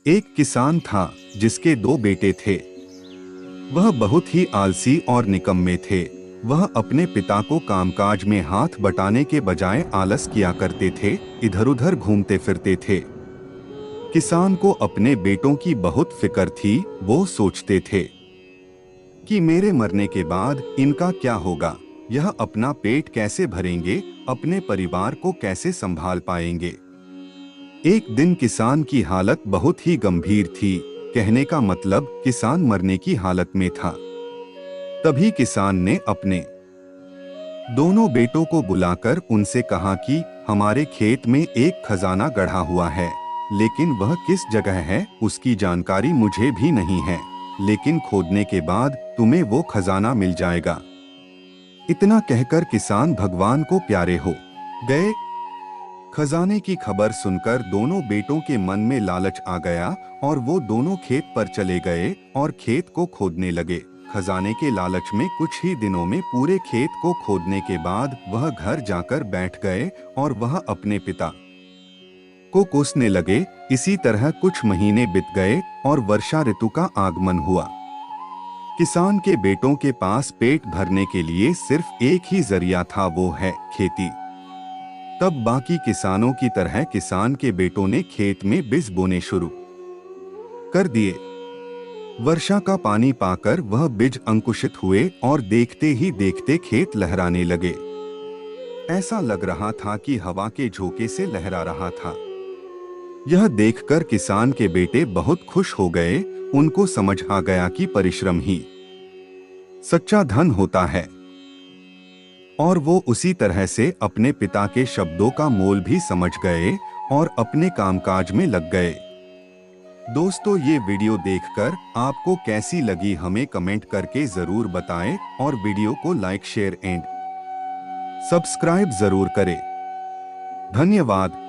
एक किसान था जिसके दो बेटे थे। वह बहुत ही आलसी और निकम्मे थे। वह अपने पिता को कामकाज में हाथ बटाने के बजाय आलस किया करते थे, इधर उधर घूमते फिरते थे। किसान को अपने बेटों की बहुत फिक्र थी। वो सोचते थे कि मेरे मरने के बाद इनका क्या होगा, यह अपना पेट कैसे भरेंगे, अपने परिवार को कैसे संभाल पाएंगे। एक दिन किसान की हालत बहुत ही गंभीर थी। कहने का मतलब किसान मरने की हालत में था। तभी किसान ने अपने दोनों बेटों को बुलाकर उनसे कहा कि हमारे खेत में एक खजाना गढ़ा हुआ है, लेकिन वह किस जगह है उसकी जानकारी मुझे भी नहीं है, लेकिन खोदने के बाद तुम्हें वो खजाना मिल जाएगा। इतना कहकर किसान भगवान को प्यारे हो गए। खजाने की खबर सुनकर दोनों बेटों के मन में लालच आ गया और वो दोनों खेत पर चले गए और खेत को खोदने लगे। खजाने के लालच में कुछ ही दिनों में पूरे खेत को खोदने के बाद वह घर जाकर बैठ गए और वह अपने पिता को कोसने लगे। इसी तरह कुछ महीने बीत गए और वर्षा ऋतु का आगमन हुआ। किसान के बेटों के पास पेट भरने के लिए सिर्फ एक ही जरिया था, वो है खेती। तब बाकी किसानों की तरह किसान के बेटों ने खेत में बीज बोने शुरू कर दिए। वर्षा का पानी पाकर वह बीज अंकुशित हुए और देखते ही देखते खेत लहराने लगे। ऐसा लग रहा था कि हवा के झोंके से लहरा रहा था। यह देखकर किसान के बेटे बहुत खुश हो गए। उनको समझ आ गया कि परिश्रम ही सच्चा धन होता है, और वो उसी तरह से अपने पिता के शब्दों का मोल भी समझ गए और अपने कामकाज में लग गए। दोस्तों, ये वीडियो देखकर आपको कैसी लगी हमें कमेंट करके जरूर बताएं और वीडियो को लाइक शेयर एंड सब्सक्राइब जरूर करें। धन्यवाद।